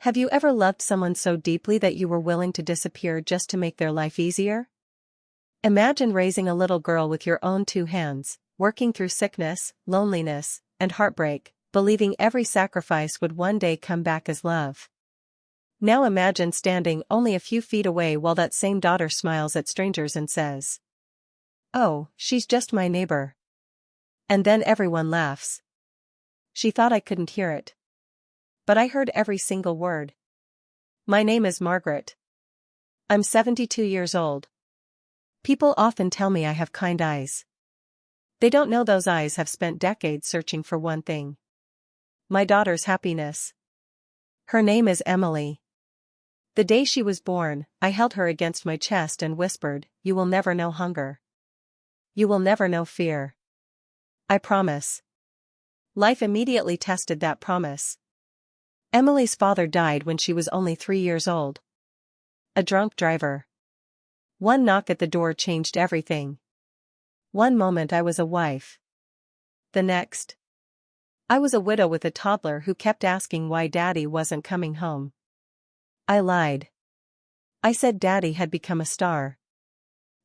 Have you ever loved someone so deeply that you were willing to disappear just to make their life easier? Imagine raising a little girl with your own two hands, working through sickness, loneliness, and heartbreak, believing every sacrifice would one day come back as love. Now imagine standing only a few feet away while that same daughter smiles at strangers and says, "Oh, she's just my neighbor." And then everyone laughs. She thought I couldn't hear it. But I heard every single word. My name is Margaret. I'm 72 years old. People often tell me I have kind eyes. They don't know those eyes have spent decades searching for one thing: my daughter's happiness. Her name is Emily. The day she was born, I held her against my chest and whispered, "You will never know hunger. You will never know fear. I promise." Life immediately tested that promise. Emily's father died when she was only 3 years old. A drunk driver. One knock at the door changed everything. One moment I was a wife. The next, I was a widow with a toddler who kept asking why Daddy wasn't coming home. I lied. I said Daddy had become a star.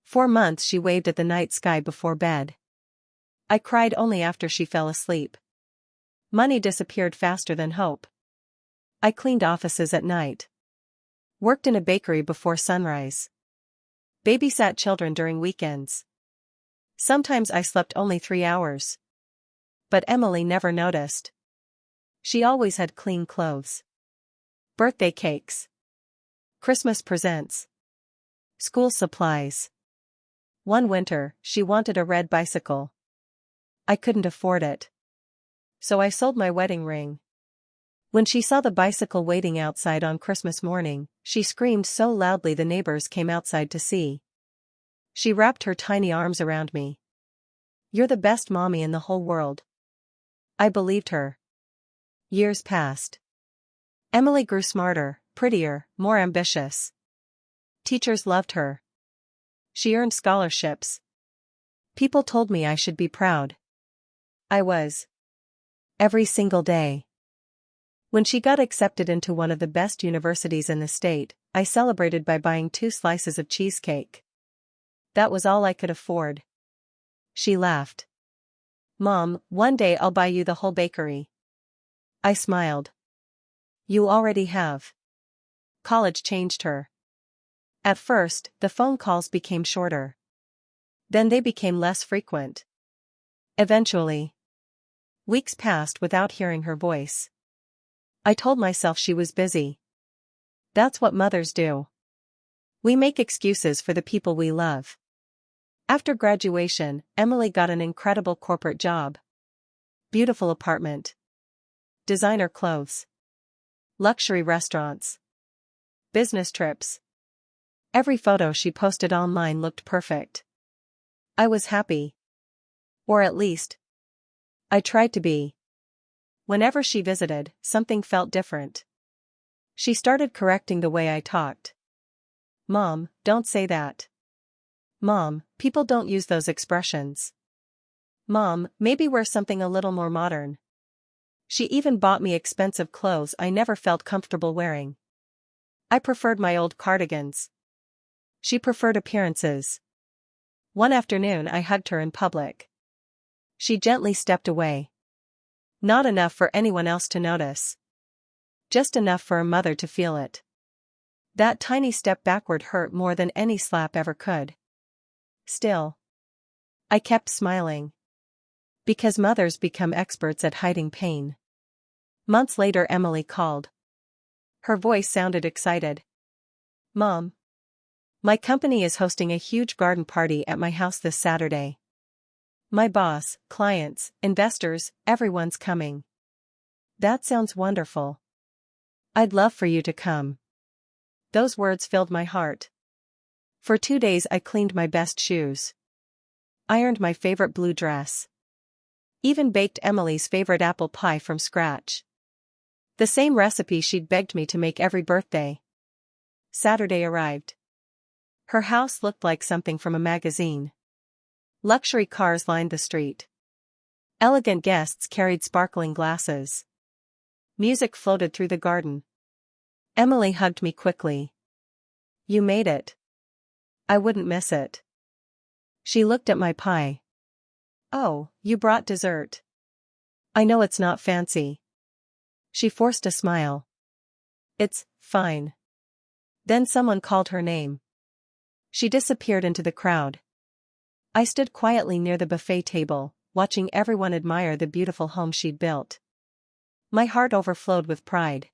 4 months she waved at the night sky before bed. I cried only after she fell asleep. Money disappeared faster than hope. I cleaned offices at night. Worked in a bakery before sunrise. Babysat children during weekends. Sometimes I slept only 3 hours. But Emily never noticed. She always had clean clothes. Birthday cakes. Christmas presents. School supplies. One winter, she wanted a red bicycle. I couldn't afford it. So I sold my wedding ring. When she saw the bicycle waiting outside on Christmas morning, she screamed so loudly the neighbors came outside to see. She wrapped her tiny arms around me. "You're the best mommy in the whole world." I believed her. Years passed. Emily grew smarter, prettier, more ambitious. Teachers loved her. She earned scholarships. People told me I should be proud. I was. Every single day. When she got accepted into one of the best universities in the state, I celebrated by buying 2 slices of cheesecake. That was all I could afford. She laughed. "Mom, one day I'll buy you the whole bakery." I smiled. "You already have." College changed her. At first, the phone calls became shorter. Then they became less frequent. Eventually, weeks passed without hearing her voice. I told myself she was busy. That's what mothers do. We make excuses for the people we love. After graduation, Emily got an incredible corporate job. Beautiful apartment. Designer clothes. Luxury restaurants. Business trips. Every photo she posted online looked perfect. I was happy. Or at least, I tried to be. Whenever she visited, something felt different. She started correcting the way I talked. "Mom, don't say that. Mom, people don't use those expressions. Mom, maybe wear something a little more modern." She even bought me expensive clothes I never felt comfortable wearing. I preferred my old cardigans. She preferred appearances. One afternoon I hugged her in public. She gently stepped away. Not enough for anyone else to notice. Just enough for a mother to feel it. That tiny step backward hurt more than any slap ever could. Still, I kept smiling. Because mothers become experts at hiding pain. Months later Emily called. Her voice sounded excited. "Mom, my company is hosting a huge garden party at my house this Saturday. My boss, clients, investors, everyone's coming." "That sounds wonderful. I'd love for you to come." Those words filled my heart. For 2 days I cleaned my best shoes. Ironed my favorite blue dress. Even baked Emily's favorite apple pie from scratch. The same recipe she'd begged me to make every birthday. Saturday arrived. Her house looked like something from a magazine. Luxury cars lined the street. Elegant guests carried sparkling glasses. Music floated through the garden. Emily hugged me quickly. You made it. I wouldn't miss it. She looked at my pie. Oh, you brought dessert. I know it's not fancy. She forced a smile. It's fine. Then someone called her name. She disappeared into the crowd. I stood quietly near the buffet table, watching everyone admire the beautiful home she'd built. My heart overflowed with pride.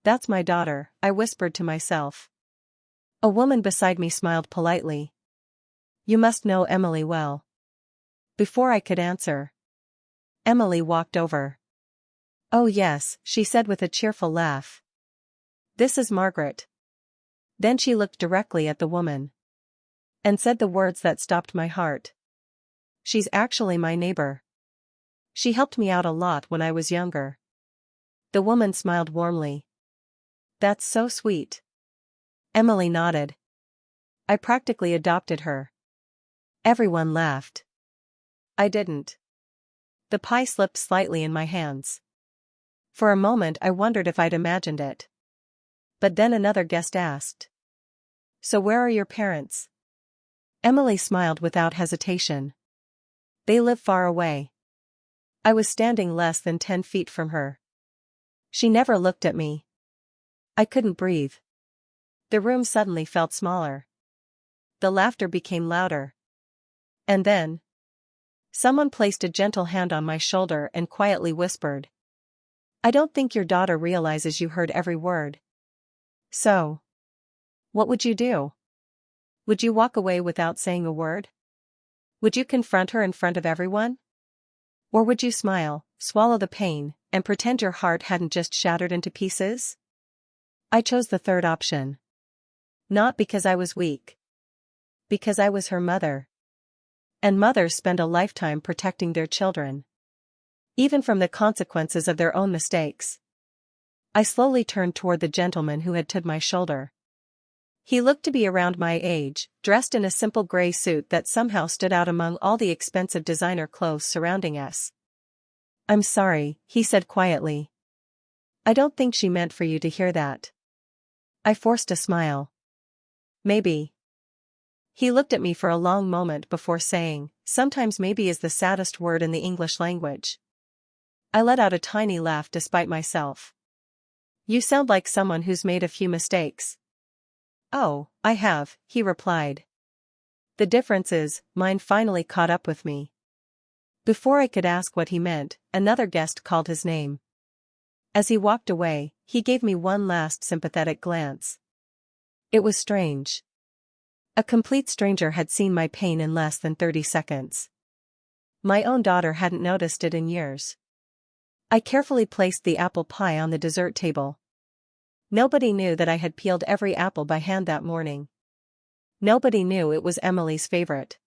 That's my daughter, I whispered to myself. A woman beside me smiled politely. You must know Emily well. Before I could answer, Emily walked over. Oh yes, she said with a cheerful laugh. This is Margaret. Then she looked directly at the woman. And said the words that stopped my heart. She's actually my neighbor. She helped me out a lot when I was younger. The woman smiled warmly. That's so sweet. Emily nodded. I practically adopted her. Everyone laughed. I didn't. The pie slipped slightly in my hands. For a moment I wondered if I'd imagined it. But then another guest asked. So where are your parents? Emily smiled without hesitation. They live far away. I was standing less than 10 feet from her. She never looked at me. I couldn't breathe. The room suddenly felt smaller. The laughter became louder. And then, someone placed a gentle hand on my shoulder and quietly whispered. I don't think your daughter realizes you heard every word. So, what would you do? Would you walk away without saying a word? Would you confront her in front of everyone? Or would you smile, swallow the pain, and pretend your heart hadn't just shattered into pieces? I chose the third option. Not because I was weak. Because I was her mother. And mothers spend a lifetime protecting their children. Even from the consequences of their own mistakes. I slowly turned toward the gentleman who had touched my shoulder. He looked to be around my age, dressed in a simple gray suit that somehow stood out among all the expensive designer clothes surrounding us. I'm sorry, he said quietly. I don't think she meant for you to hear that. I forced a smile. Maybe. He looked at me for a long moment before saying, sometimes maybe is the saddest word in the English language. I let out a tiny laugh despite myself. You sound like someone who's made a few mistakes. Oh, I have, he replied. The difference is, mine finally caught up with me. Before I could ask what he meant, another guest called his name. As he walked away, he gave me one last sympathetic glance. It was strange. A complete stranger had seen my pain in less than 30 seconds. My own daughter hadn't noticed it in years. I carefully placed the apple pie on the dessert table. Nobody knew that I had peeled every apple by hand that morning. Nobody knew it was Emily's favorite.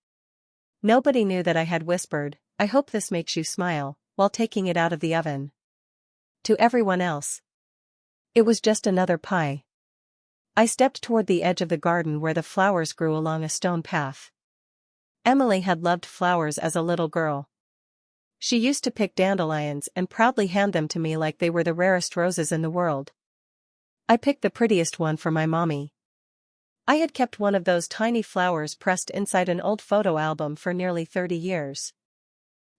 Nobody knew that I had whispered, I hope this makes you smile, while taking it out of the oven. To everyone else, it was just another pie. I stepped toward the edge of the garden where the flowers grew along a stone path. Emily had loved flowers as a little girl. She used to pick dandelions and proudly hand them to me like they were the rarest roses in the world. I picked the prettiest one for my mommy. I had kept one of those tiny flowers pressed inside an old photo album for nearly 30 years.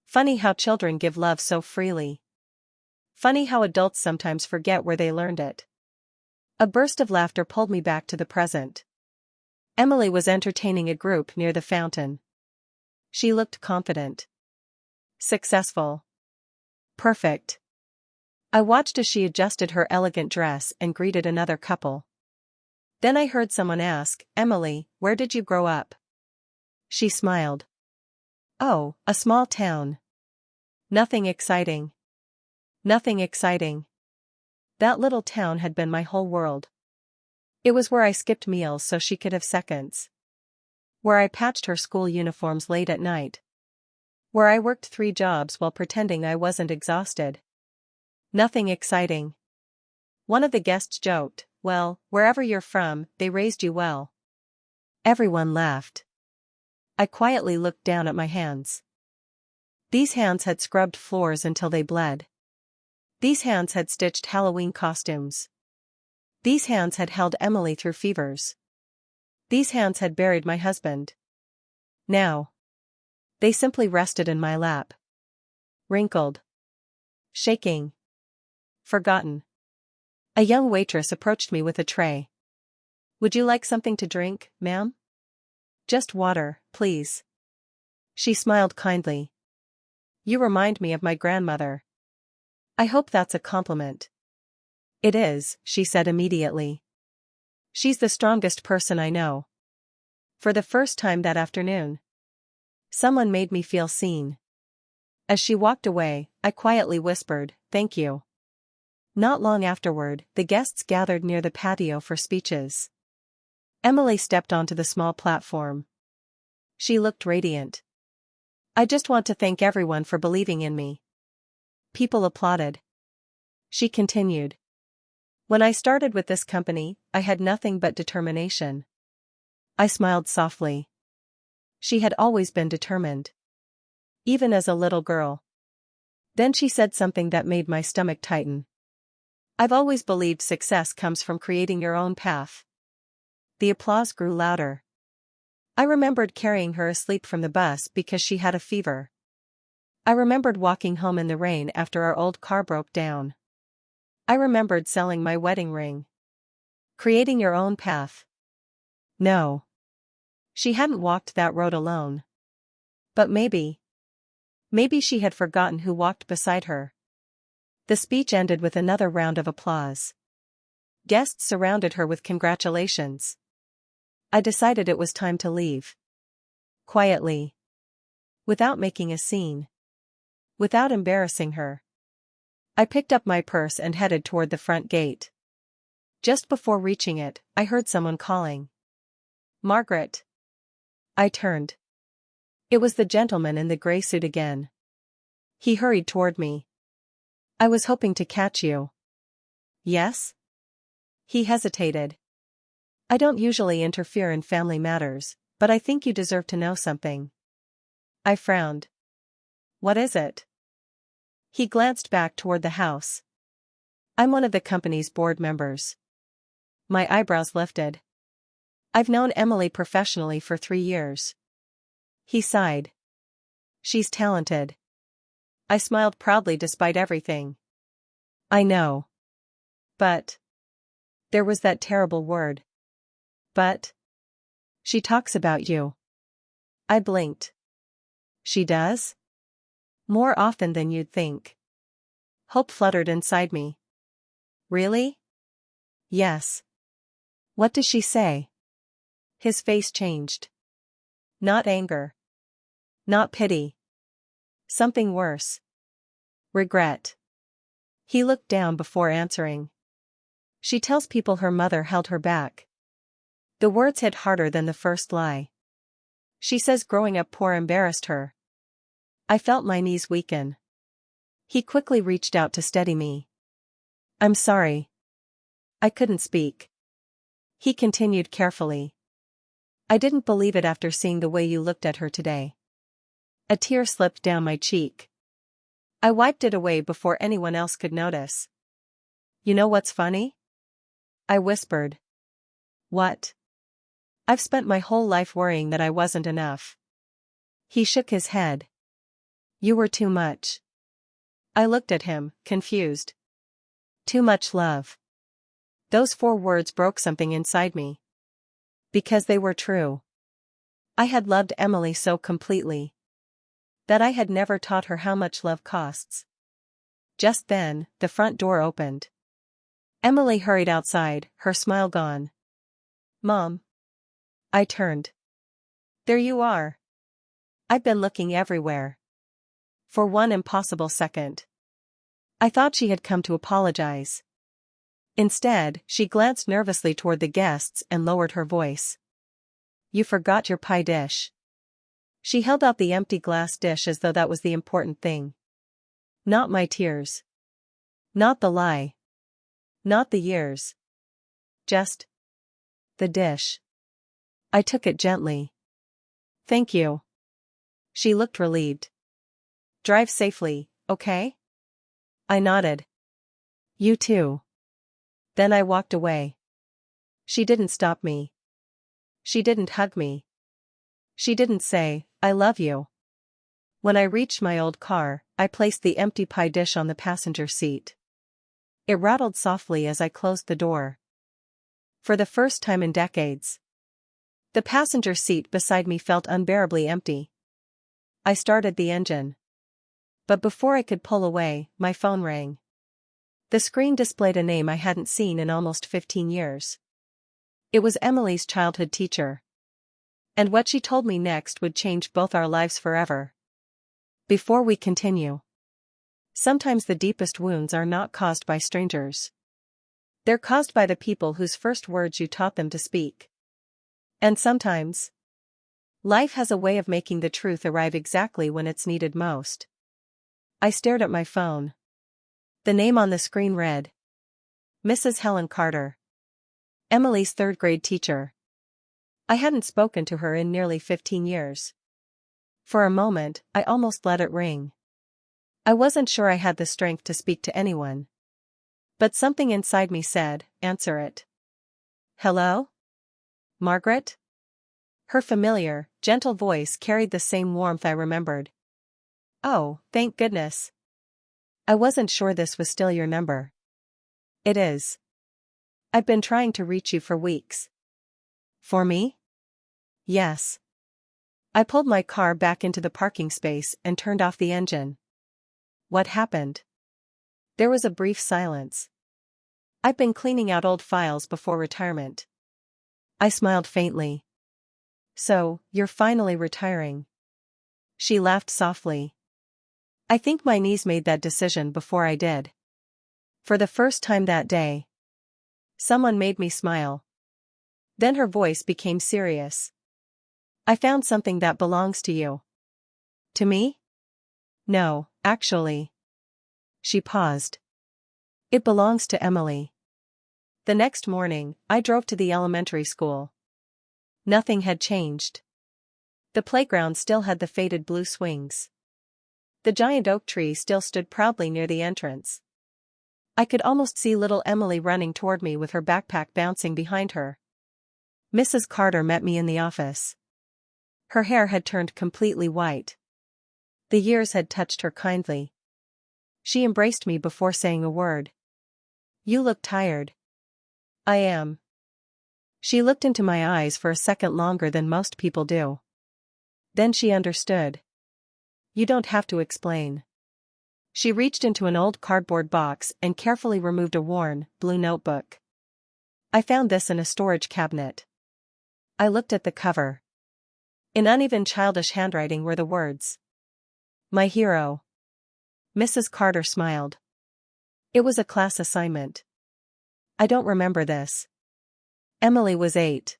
Funny how children give love so freely. Funny how adults sometimes forget where they learned it. A burst of laughter pulled me back to the present. Emily was entertaining a group near the fountain. She looked confident. Successful. Perfect. I watched as she adjusted her elegant dress and greeted another couple. Then I heard someone ask, Emily, where did you grow up? She smiled. Oh, a small town. Nothing exciting. Nothing exciting. That little town had been my whole world. It was where I skipped meals so she could have seconds. Where I patched her school uniforms late at night. Where I worked 3 jobs while pretending I wasn't exhausted. Nothing exciting. One of the guests joked, well, wherever you're from, they raised you well. Everyone laughed. I quietly looked down at my hands. These hands had scrubbed floors until they bled. These hands had stitched Halloween costumes. These hands had held Emily through fevers. These hands had buried my husband. Now, they simply rested in my lap. Wrinkled. Shaking. Forgotten. A young waitress approached me with a tray. "Would you like something to drink, ma'am?" "Just water, please." She smiled kindly. "You remind me of my grandmother." "I hope that's a compliment." "It is," she said immediately. "She's the strongest person I know." For the first time that afternoon, someone made me feel seen. As she walked away, I quietly whispered, "Thank you." Not long afterward, the guests gathered near the patio for speeches. Emily stepped onto the small platform. She looked radiant. "I just want to thank everyone for believing in me." People applauded. She continued. "When I started with this company, I had nothing but determination." I smiled softly. She had always been determined. Even as a little girl. Then she said something that made my stomach tighten. "I've always believed success comes from creating your own path." The applause grew louder. I remembered carrying her asleep from the bus because she had a fever. I remembered walking home in the rain after our old car broke down. I remembered selling my wedding ring. Creating your own path. No. She hadn't walked that road alone. But maybe she had forgotten who walked beside her. The speech ended with another round of applause. Guests surrounded her with congratulations. I decided it was time to leave. Quietly. Without making a scene. Without embarrassing her. I picked up my purse and headed toward the front gate. Just before reaching it, I heard someone calling. "Margaret." I turned. It was the gentleman in the gray suit again. He hurried toward me. "I was hoping to catch you." "Yes?" He hesitated. "I don't usually interfere in family matters, but I think you deserve to know something." I frowned. "What is it?" He glanced back toward the house. "I'm one of the company's board members." My eyebrows lifted. "I've known Emily professionally for 3 years." He sighed. "She's talented." I smiled proudly despite everything. "I know. But." There was that terrible word. "But." "She talks about you." I blinked. "She does?" "More often than you'd think." Hope fluttered inside me. "Really?" "Yes." "What does she say?" His face changed. Not anger. Not pity. Something worse. Regret. He looked down before answering. "She tells people her mother held her back." The words hit harder than the first lie. "She says growing up poor embarrassed her." I felt my knees weaken. He quickly reached out to steady me. "I'm sorry." I couldn't speak. He continued carefully. "I didn't believe it after seeing the way you looked at her today." A tear slipped down my cheek. I wiped it away before anyone else could notice. "You know what's funny?" I whispered. "What?" "I've spent my whole life worrying that I wasn't enough." He shook his head. "You were too much." I looked at him, confused. Too much love. Those 4 words broke something inside me. Because they were true. I had loved Emily so completely that I had never taught her how much love costs. Just then, the front door opened. Emily hurried outside, her smile gone. "Mom." I turned. "There you are." I'd been looking everywhere. For one impossible second, I thought she had come to apologize. Instead, she glanced nervously toward the guests and lowered her voice. "You forgot your pie dish." She held out the empty glass dish as though that was the important thing. Not my tears. Not the lie. Not the years. Just the dish. I took it gently. "Thank you." She looked relieved. "Drive safely, okay?" I nodded. "You too." Then I walked away. She didn't stop me. She didn't hug me. She didn't say, "I love you." When I reached my old car, I placed the empty pie dish on the passenger seat. It rattled softly as I closed the door. For the first time in decades, the passenger seat beside me felt unbearably empty. I started the engine. But before I could pull away, my phone rang. The screen displayed a name I hadn't seen in almost 15 years. It was Emily's childhood teacher. And what she told me next would change both our lives forever. Before we continue, sometimes the deepest wounds are not caused by strangers. They're caused by the people whose first words you taught them to speak. And sometimes, life has a way of making the truth arrive exactly when it's needed most. I stared at my phone. The name on the screen read, Mrs. Helen Carter. Emily's third-grade teacher. I hadn't spoken to her in nearly 15 years. For a moment, I almost let it ring. I wasn't sure I had the strength to speak to anyone. But something inside me said, answer it. Hello? Margaret? Her familiar, gentle voice carried the same warmth I remembered. Oh, thank goodness. I wasn't sure this was still your number. It is. I've been trying to reach you for weeks. For me? Yes. I pulled my car back into the parking space and turned off the engine. What happened? There was a brief silence. I've been cleaning out old files before retirement. I smiled faintly. So, you're finally retiring. She laughed softly. I think my knees made that decision before I did. For the first time that day, someone made me smile. Then her voice became serious. I found something that belongs to you. To me? No, actually. She paused. It belongs to Emily. The next morning, I drove to the elementary school. Nothing had changed. The playground still had the faded blue swings. The giant oak tree still stood proudly near the entrance. I could almost see little Emily running toward me with her backpack bouncing behind her. Mrs. Carter met me in the office. Her hair had turned completely white. The years had touched her kindly. She embraced me before saying a word. You look tired. I am. She looked into my eyes for a second longer than most people do. Then she understood. You don't have to explain. She reached into an old cardboard box and carefully removed a worn, blue notebook. I found this in a storage cabinet. I looked at the cover. In uneven childish handwriting were the words, My hero. Mrs. Carter smiled. It was a class assignment. I don't remember this. Emily was 8.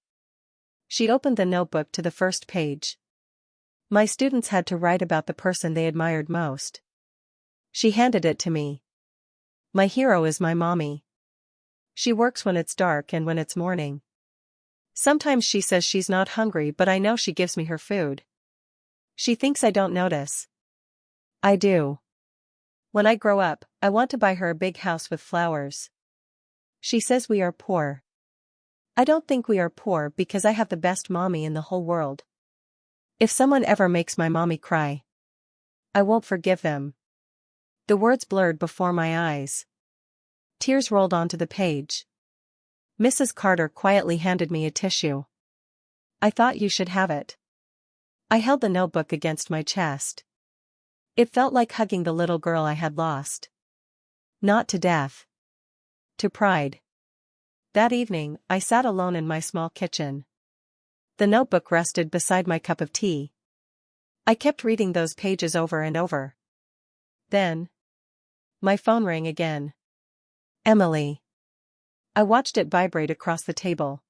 She opened the notebook to the first page. My students had to write about the person they admired most. She handed it to me. My hero is my mommy. She works when it's dark and when it's morning. Sometimes she says she's not hungry, but I know she gives me her food. She thinks I don't notice. I do. When I grow up, I want to buy her a big house with flowers. She says we are poor. I don't think we are poor because I have the best mommy in the whole world. If someone ever makes my mommy cry, I won't forgive them. The words blurred before my eyes. Tears rolled onto the page. Mrs. Carter quietly handed me a tissue. I thought you should have it. I held the notebook against my chest. It felt like hugging the little girl I had lost. Not to death. To pride. That evening, I sat alone in my small kitchen. The notebook rested beside my cup of tea. I kept reading those pages over and over. Then, my phone rang again. Emily. I watched it vibrate across the table.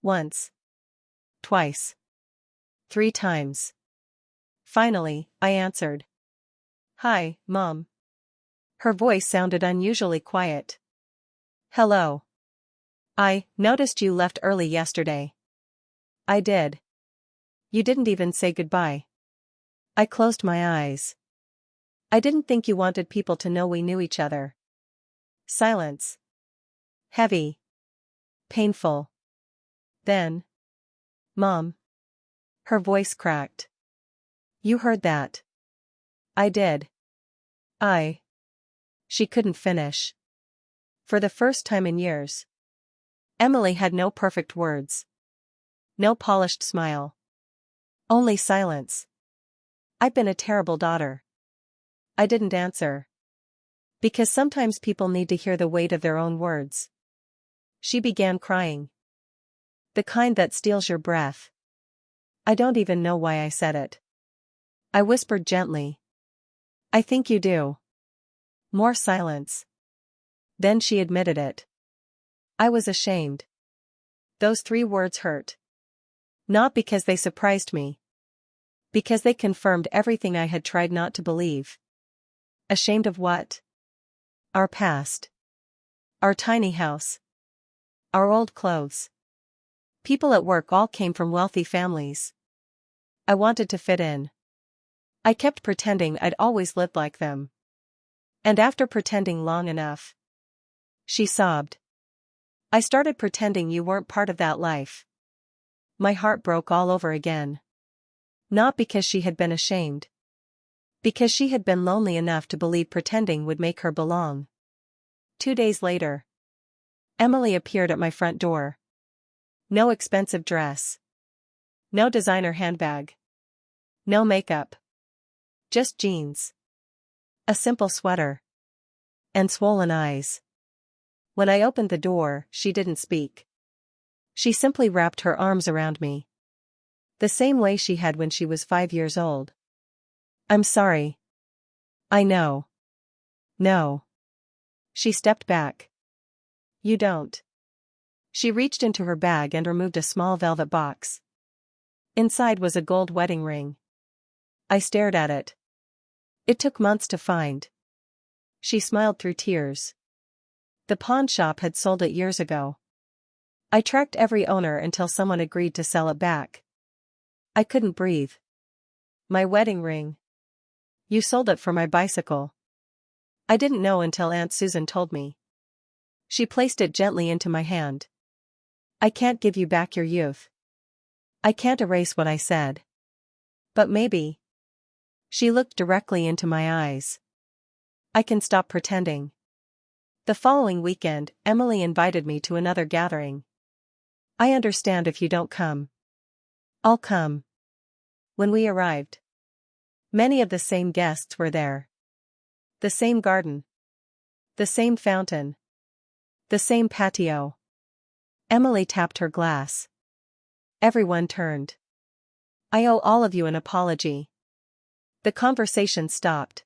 Once. Twice. 3 times. Finally, I answered. Hi, Mom. Her voice sounded unusually quiet. Hello. I noticed you left early yesterday. I did. You didn't even say goodbye. I closed my eyes. I didn't think you wanted people to know we knew each other. Silence. Heavy. Painful. Then. Mom. Her voice cracked. You heard that? I did. I. She couldn't finish. For the first time in years. Emily had no perfect words. No polished smile. Only silence. I've been a terrible daughter. I didn't answer. Because sometimes people need to hear the weight of their own words. She began crying. The kind that steals your breath. I don't even know why I said it. I whispered gently. I think you do. More silence. Then she admitted it. I was ashamed. Those 3 words hurt. Not because they surprised me. Because they confirmed everything I had tried not to believe. Ashamed of what? Our past. Our tiny house. Our old clothes. People at work all came from wealthy families. I wanted to fit in. I kept pretending I'd always lived like them. And after pretending long enough, she sobbed. I started pretending you weren't part of that life. My heart broke all over again. Not because she had been ashamed. Because she had been lonely enough to believe pretending would make her belong. 2 days later, Emily appeared at my front door. No expensive dress. No designer handbag. No makeup. Just jeans. A simple sweater. And swollen eyes. When I opened the door, she didn't speak. She simply wrapped her arms around me. The same way she had when she was 5 years old. I'm sorry. I know. No. She stepped back. You don't. She reached into her bag and removed a small velvet box. Inside was a gold wedding ring. I stared at it. It took months to find. She smiled through tears. The pawn shop had sold it years ago. I tracked every owner until someone agreed to sell it back. I couldn't breathe. My wedding ring. You sold it for my bicycle. I didn't know until Aunt Susan told me. She placed it gently into my hand. I can't give you back your youth. I can't erase what I said. But maybe. She looked directly into my eyes. I can stop pretending. The following weekend, Emily invited me to another gathering. I understand if you don't come. I'll come. When we arrived, many of the same guests were there. The same garden. The same fountain. The same patio. Emily tapped her glass. Everyone turned. I owe all of you an apology. The conversation stopped.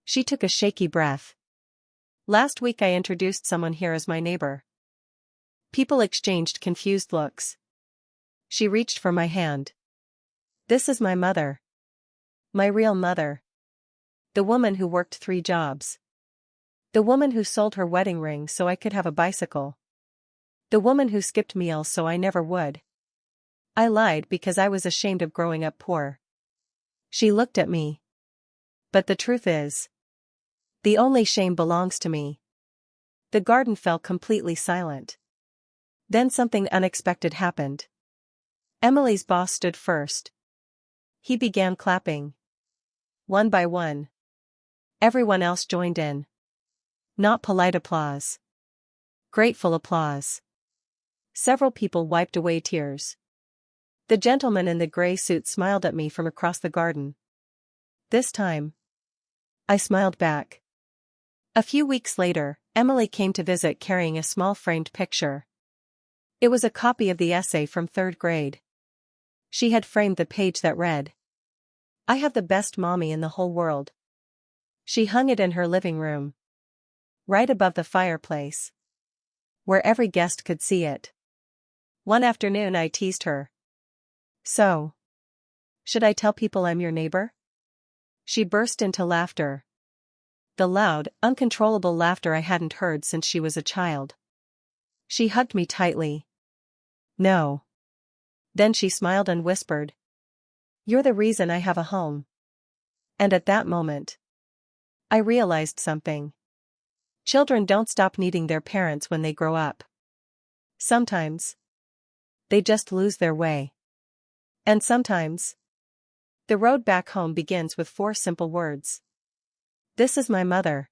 She took a shaky breath. Last week I introduced someone here as my neighbor. People exchanged confused looks. She reached for my hand. This is my mother. My real mother. The woman who worked 3 jobs. The woman who sold her wedding ring so I could have a bicycle. The woman who skipped meals so I never would. I lied because I was ashamed of growing up poor. She looked at me. But the truth is, the only shame belongs to me. The garden fell completely silent. Then something unexpected happened. Emily's boss stood first. He began clapping. One by one. Everyone else joined in. Not polite applause. Grateful applause. Several people wiped away tears. The gentleman in the gray suit smiled at me from across the garden. This time, I smiled back. A few weeks later, Emily came to visit carrying a small framed picture. It was a copy of the essay from 3rd grade. She had framed the page that read, I have the best mommy in the whole world. She hung it in her living room. Right above the fireplace. Where every guest could see it. One afternoon I teased her. So, should I tell people I'm your neighbor? She burst into laughter. The loud, uncontrollable laughter I hadn't heard since she was a child. She hugged me tightly. No. Then she smiled and whispered. You're the reason I have a home. And at that moment, I realized something. Children don't stop needing their parents when they grow up. Sometimes they just lose their way. And sometimes the road back home begins with 4 simple words. This is my mother.